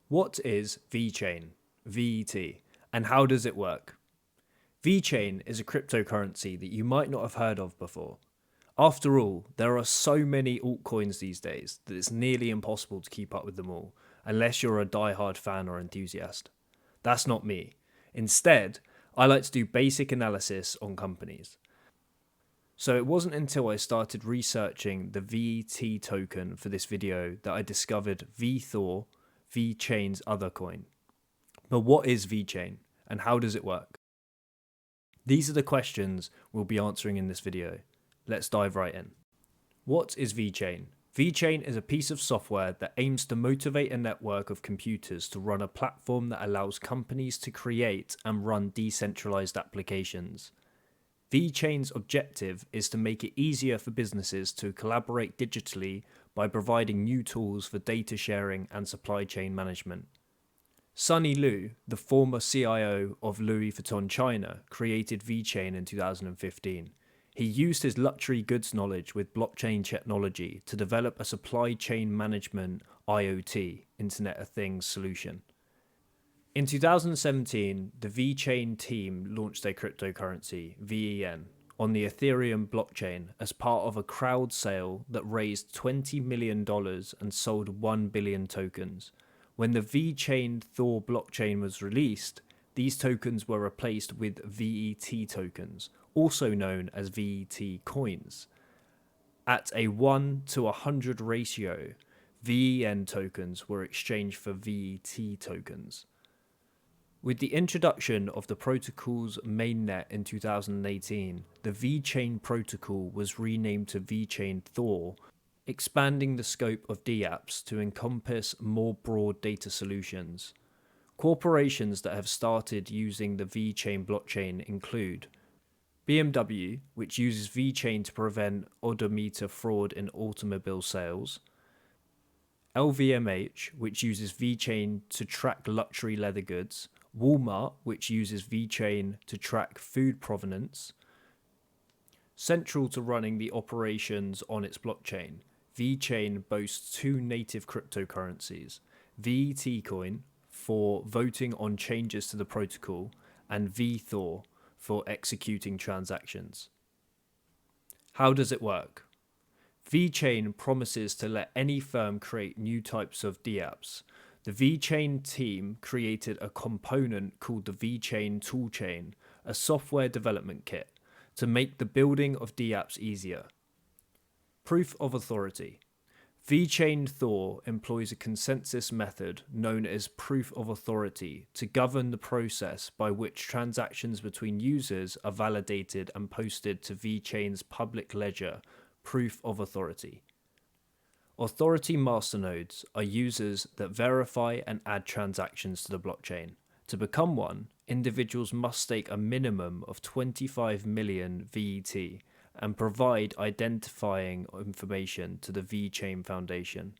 What is VeChain, VET, and how does it work? VeChain is a cryptocurrency that you might not have heard of before. After all, there are so many altcoins these days that it's nearly impossible to keep up with them all, unless you're a die-hard fan or enthusiast. That's not me. Instead, I like to do basic analysis on companies. So it wasn't until I started researching the VET token for this video that I discovered VeThor, VeChain's other coin. But what is VeChain and how does it work? These are the questions we'll be answering in this video. Let's dive right in. What is VeChain? VeChain is a piece of software that aims to motivate a network of computers to run a platform that allows companies to create and run decentralized applications. VeChain's objective is to make it easier for businesses to collaborate digitally by providing new tools for data sharing and supply chain management. Sunny Lu, the former CIO of Louis Vuitton China, created VeChain in 2015. He used his luxury goods knowledge with blockchain technology to develop a supply chain management IoT, Internet of Things solution. In 2017, the VeChain team launched their cryptocurrency, VEN, on the Ethereum blockchain as part of a crowd sale that raised $20 million and sold 1 billion tokens. When the VeChain Thor blockchain was released, these tokens were replaced with VET tokens, also known as VET coins. At a 1 to 100 ratio, VEN tokens were exchanged for VET tokens. With the introduction of the protocol's mainnet in 2018, the VeChain protocol was renamed to VeChain Thor, expanding the scope of dApps to encompass more broad data solutions. Corporations that have started using the VeChain blockchain include BMW, which uses VeChain to prevent odometer fraud in automobile sales, LVMH, which uses VeChain to track luxury leather goods, Walmart, which uses VeChain to track food provenance. Central to running the operations on its blockchain, VeChain boasts two native cryptocurrencies, VET Coin for voting on changes to the protocol and VeThor for executing transactions. How does it work? VeChain promises to let any firm create new types of dApps. The VeChain team created a component called the VeChain toolchain, a software development kit, to make the building of dApps easier. Proof of authority. VeChain Thor employs a consensus method known as proof of authority to govern the process by which transactions between users are validated and posted to VeChain's public ledger, proof of authority. Authority masternodes are users that verify and add transactions to the blockchain. To become one, individuals must stake a minimum of 25 million VET and provide identifying information to the VeChain Foundation.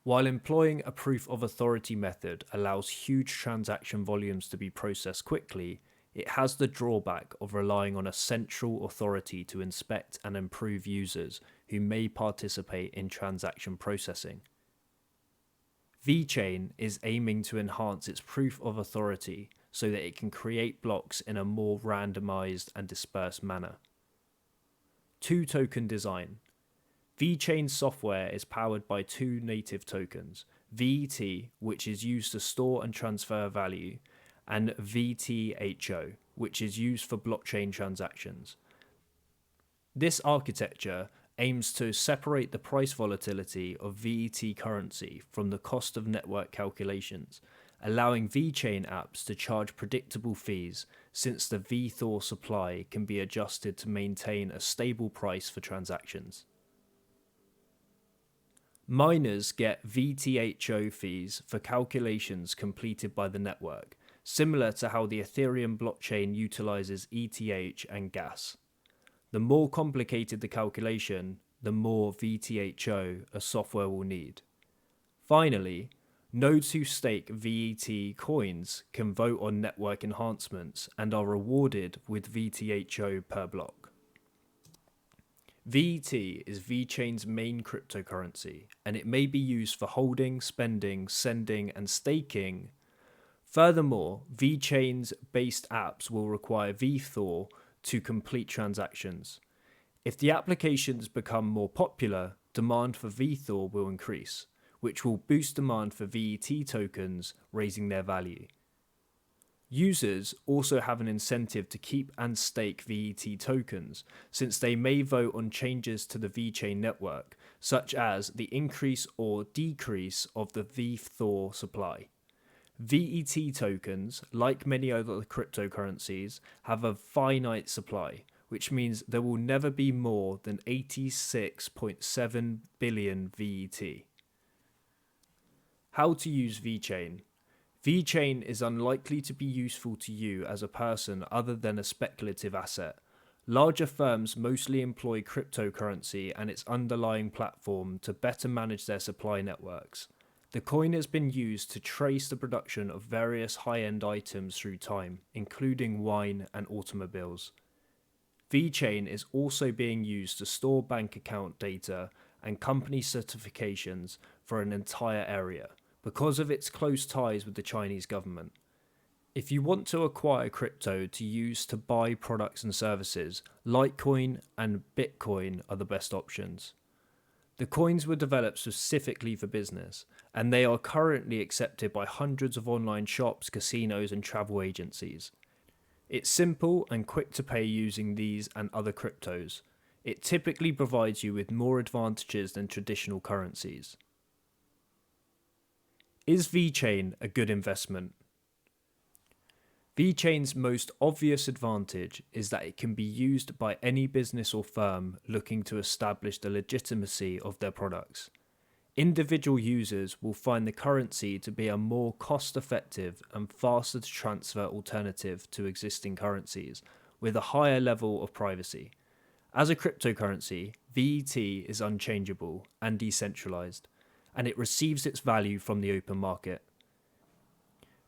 While employing a proof of authority method allows huge transaction volumes to be processed quickly, it has the drawback of relying on a central authority to inspect and improve users who may participate in transaction processing. VeChain is aiming to enhance its proof of authority so that it can create blocks in a more randomized and dispersed manner. Two-token design. VeChain software is powered by two native tokens, VET, which is used to store and transfer value, and VeThO, which is used for blockchain transactions. This architecture aims to separate the price volatility of VET currency from the cost of network calculations, allowing VeChain apps to charge predictable fees since the VeThor supply can be adjusted to maintain a stable price for transactions. Miners get VeThO fees for calculations completed by the network, similar to how the Ethereum blockchain utilizes ETH and gas. The more complicated the calculation, the more VeThO a software will need. Finally, nodes who stake VET coins can vote on network enhancements and are rewarded with VeThO per block. VET is VeChain's main cryptocurrency, and it may be used for holding, spending, sending, and staking. Furthermore, VeChain's based apps will require VeThor to complete transactions. If the applications become more popular, demand for VeThor will increase, which will boost demand for VET tokens, raising their value. Users also have an incentive to keep and stake VET tokens, since they may vote on changes to the VeChain network, such as the increase or decrease of the VeThor supply. VET tokens, like many other cryptocurrencies, have a finite supply, which means there will never be more than 86.7 billion VET. How to use VeChain. VeChain is unlikely to be useful to you as a person other than a speculative asset. Larger firms mostly employ cryptocurrency and its underlying platform to better manage their supply networks. The coin has been used to trace the production of various high-end items through time, including wine and automobiles. VeChain is also being used to store bank account data and company certifications for an entire area, because of its close ties with the Chinese government. If you want to acquire crypto to use to buy products and services, Litecoin and Bitcoin are the best options. The coins were developed specifically for business, and they are currently accepted by hundreds of online shops, casinos, and travel agencies. It's simple and quick to pay using these and other cryptos. It typically provides you with more advantages than traditional currencies. Is VeChain a good investment? VeChain's most obvious advantage is that it can be used by any business or firm looking to establish the legitimacy of their products. Individual users will find the currency to be a more cost-effective and faster to transfer alternative to existing currencies, with a higher level of privacy. As a cryptocurrency, VET is unchangeable and decentralized, and it receives its value from the open market.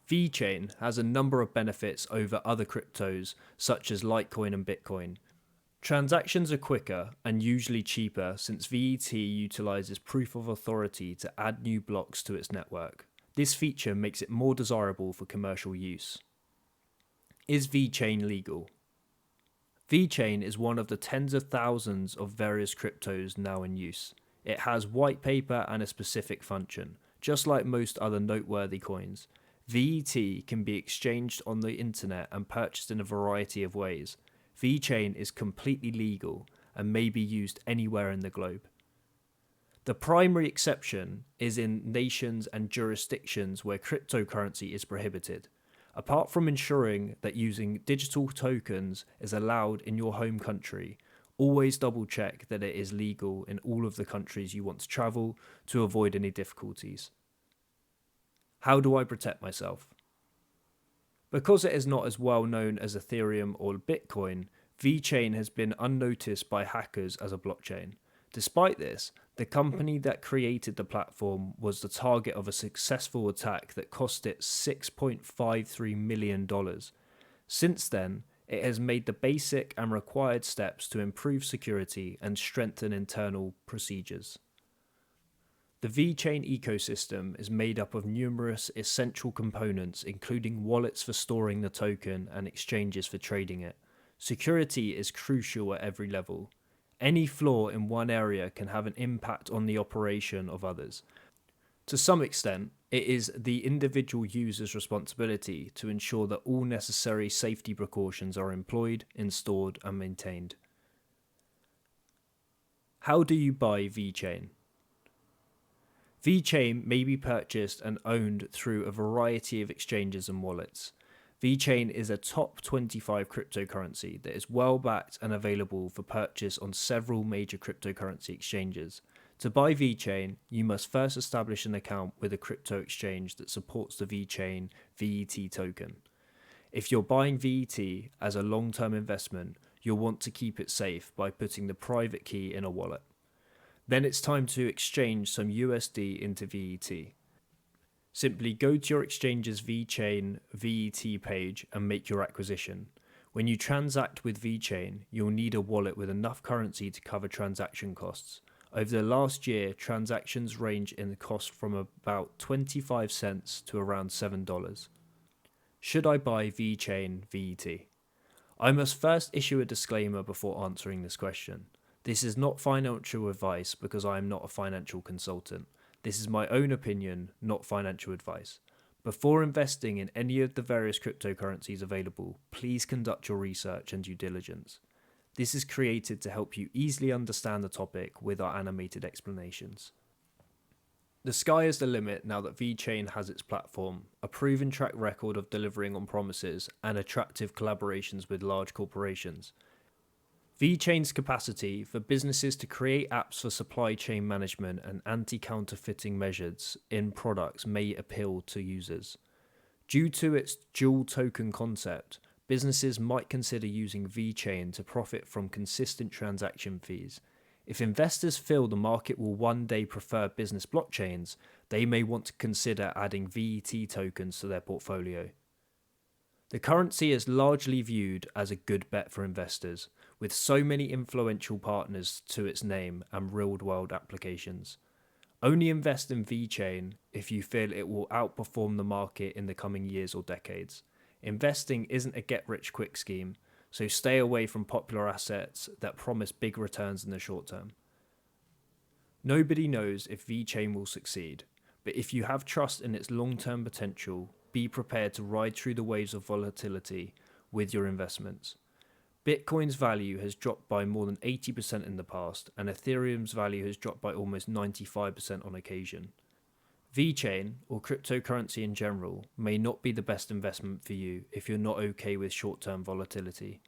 VeChain has a number of benefits over other cryptos such as Litecoin and Bitcoin. Transactions are quicker and usually cheaper since VET utilizes proof of authority to add new blocks to its network. This feature makes it more desirable for commercial use. Is VeChain legal? VeChain is one of the tens of thousands of various cryptos now in use. It has white paper and a specific function. Just like most other noteworthy coins, VET can be exchanged on the internet and purchased in a variety of ways. VeChain is completely legal and may be used anywhere in the globe. The primary exception is in nations and jurisdictions where cryptocurrency is prohibited. Apart from ensuring that using digital tokens is allowed in your home country, always double check that it is legal in all of the countries you want to travel to avoid any difficulties. How do I protect myself? Because it is not as well known as Ethereum or Bitcoin, VeChain has been unnoticed by hackers as a blockchain. Despite this, the company that created the platform was the target of a successful attack that cost it $6.53 million. Since then, it has made the basic and required steps to improve security and strengthen internal procedures. The VeChain ecosystem is made up of numerous essential components, including wallets for storing the token and exchanges for trading it. Security is crucial at every level. Any flaw in one area can have an impact on the operation of others. To some extent, it is the individual user's responsibility to ensure that all necessary safety precautions are employed, installed, and maintained. How do you buy VeChain? VeChain may be purchased and owned through a variety of exchanges and wallets. VeChain is a top 25 cryptocurrency that is well backed and available for purchase on several major cryptocurrency exchanges. To buy VeChain, you must first establish an account with a crypto exchange that supports the VeChain VET token. If you're buying VET as a long-term investment, you'll want to keep it safe by putting the private key in a wallet. Then it's time to exchange some USD into VET. Simply go to your exchange's VeChain VET page and make your acquisition. When you transact with VeChain, you'll need a wallet with enough currency to cover transaction costs. Over the last year, transactions range in the cost from about 25 cents to around $7. Should I buy VeChain VET? I must first issue a disclaimer before answering this question. This is not financial advice because I am not a financial consultant. This is my own opinion, not financial advice. Before investing in any of the various cryptocurrencies available, please conduct your research and due diligence. This is created to help you easily understand the topic with our animated explanations. The sky is the limit now that VeChain has its platform, a proven track record of delivering on promises, and attractive collaborations with large corporations. VeChain's capacity for businesses to create apps for supply chain management and anti-counterfeiting measures in products may appeal to users. Due to its dual token concept, businesses might consider using VeChain to profit from consistent transaction fees. If investors feel the market will one day prefer business blockchains, they may want to consider adding VET tokens to their portfolio. The currency is largely viewed as a good bet for investors, with so many influential partners to its name and real-world applications. Only invest in VeChain if you feel it will outperform the market in the coming years or decades. Investing isn't a get-rich-quick scheme, so stay away from popular assets that promise big returns in the short term. Nobody knows if VeChain will succeed, but if you have trust in its long-term potential, be prepared to ride through the waves of volatility with your investments. Bitcoin's value has dropped by more than 80% in the past, and Ethereum's value has dropped by almost 95% on occasion. VeChain, or cryptocurrency in general, may not be the best investment for you if you're not okay with short-term volatility.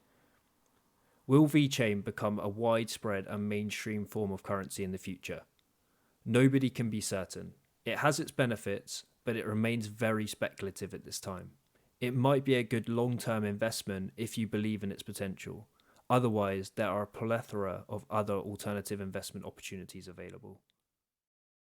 Will VeChain become a widespread and mainstream form of currency in the future? Nobody can be certain. It has its benefits, but it remains very speculative at this time. It might be a good long-term investment if you believe in its potential. Otherwise, there are a plethora of other alternative investment opportunities available.